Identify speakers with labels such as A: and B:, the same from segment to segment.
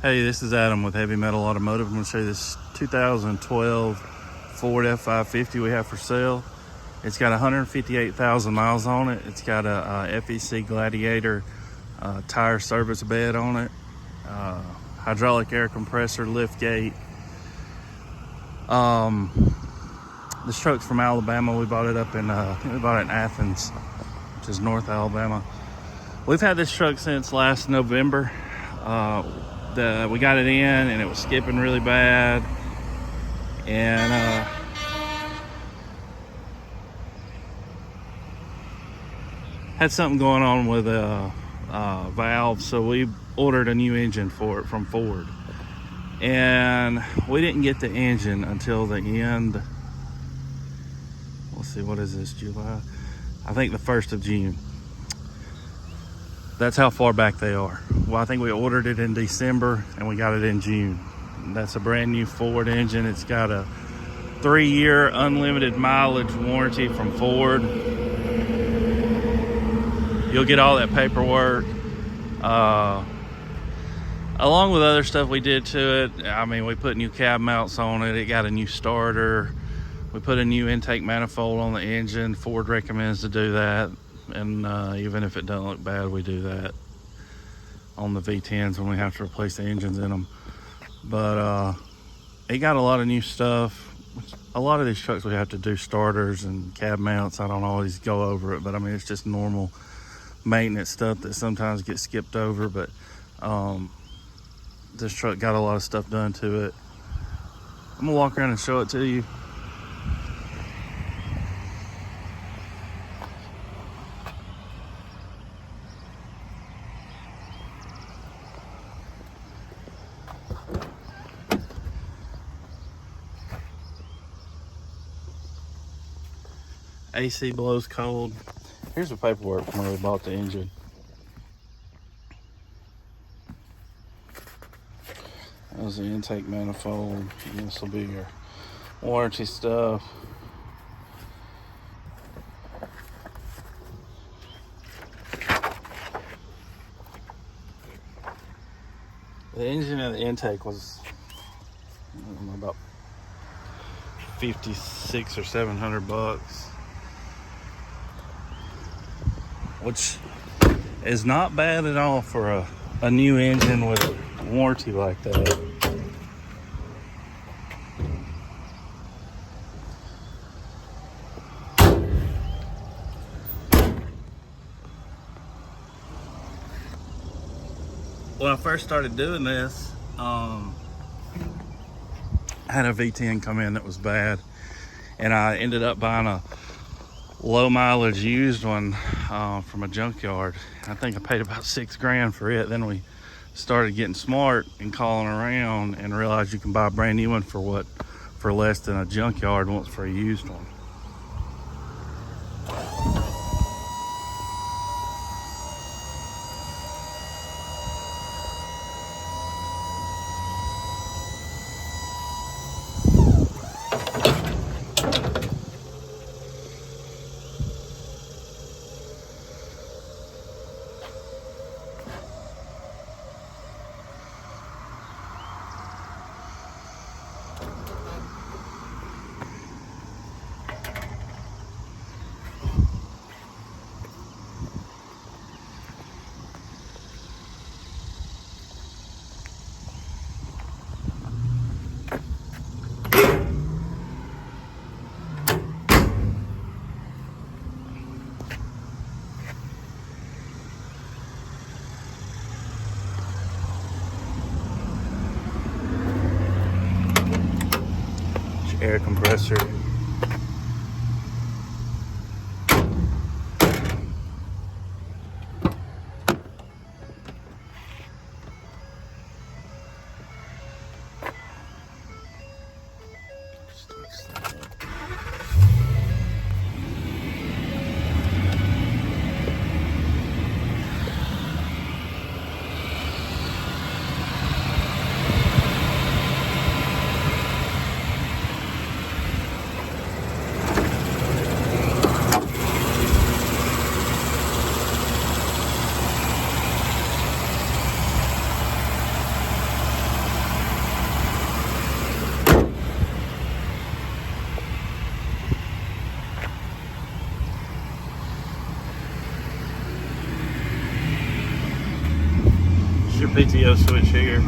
A: Hey, this is Adam with Heavy Metal Automotive. I'm going to show you this 2012 Ford F550 we have for sale. It's got 158,000 miles on it. It's got a FEC Gladiator tire service bed on it, hydraulic air compressor, liftgate. This truck's from Alabama. We bought it up in we bought it in Athens, which is North Alabama. We've had this truck since last November. We got it in and it was skipping really bad, and had something going on with a valve, so we ordered a new engine for it from Ford, and we didn't get the engine until the end. Let's see, what is this, July? I think the 1st of June. That's how far back they are. Well, I think we ordered it in December and we got it in June. That's a brand new Ford engine. It's got a 3-year unlimited mileage warranty from Ford. You'll get all that paperwork. Along with other stuff we did to it. I mean, we put new cab mounts on it. It got a new starter. We put a new intake manifold on the engine. Ford recommends to do that. And even if it doesn't look bad, we do that on the V10s when we have to replace the engines in them. But it got a lot of new stuff. A lot of these trucks we have to do starters and cab mounts. I don't always go over it, but I mean, it's just normal maintenance stuff that sometimes gets skipped over. But this truck got a lot of stuff done to it. I'm gonna walk around and show it to you. AC blows cold. Here's the paperwork from when we bought the engine. That was the intake manifold. And this will be your warranty stuff. The engine and the intake was about 56 or 700 bucks. Which is not bad at all for a new engine with a warranty like that. When I first started doing this, I had a V10 come in that was bad, and I ended up buying a low mileage used one from a junkyard. I think I paid about $6,000 for it. Then we started getting smart and calling around and realized you can buy a brand new one for less than a junkyard wants for a used one. Air compressor. your PTO switch here.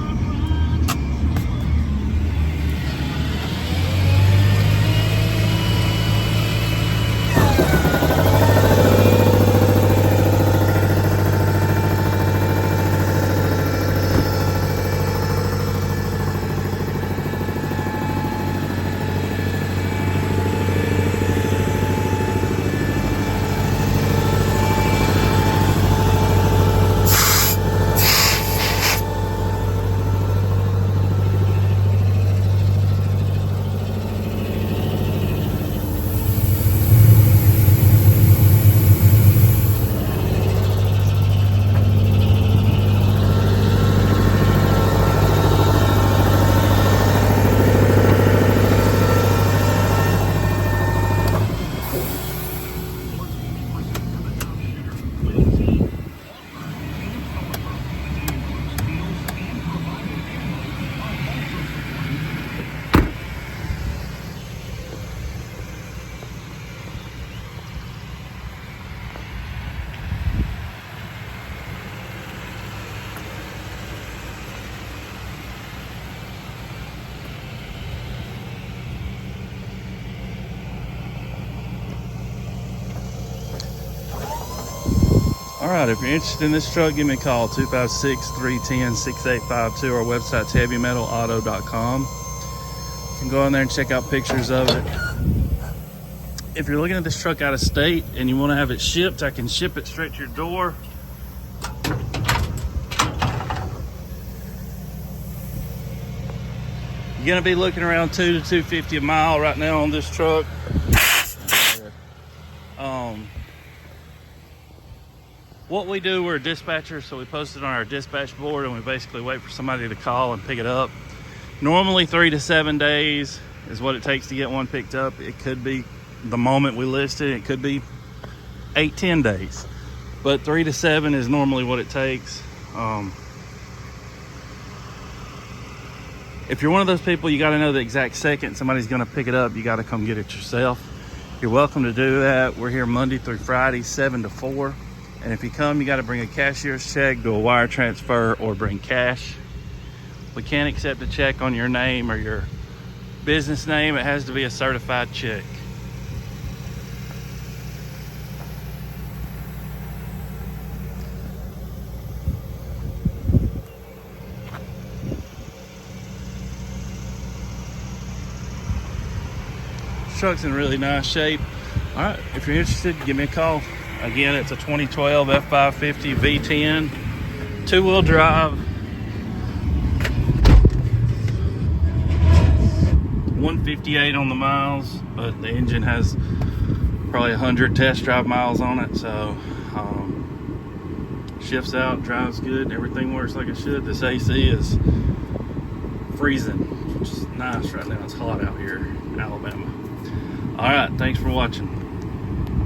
A: All right, if you're interested in this truck, give me a call, 256-310-6852. Our website's heavymetalauto.com. You can go in there and check out pictures of it. If you're looking at this truck out of state and you want to have it shipped, I can ship it straight to your door. You're gonna be looking around $200 to $250 a mile right now on this truck. What we do, we're a dispatcher, so we post it on our dispatch board and we basically wait for somebody to call and pick it up. Normally 3 to 7 days is what it takes to get one picked up. It could be the moment we list it, it could be 8-10 days, but 3 to 7 is normally what it takes. If you're one of those people, you got to know the exact second somebody's going to pick it up, you got to come get it yourself. You're welcome to do that. We're here Monday through Friday, 7 to 4. And if you come, you got to bring a cashier's check, do a wire transfer, or bring cash. We can't accept a check on your name or your business name. It has to be a certified check. This truck's in really nice shape. All right, if you're interested, give me a call. Again, it's a 2012 F550 V10, two-wheel drive, 158 on the miles, but the engine has probably 100 test drive miles on it, so shifts out, drives good, everything works like it should. This AC is freezing, which is nice right now. It's hot out here in Alabama. All right, thanks for watching.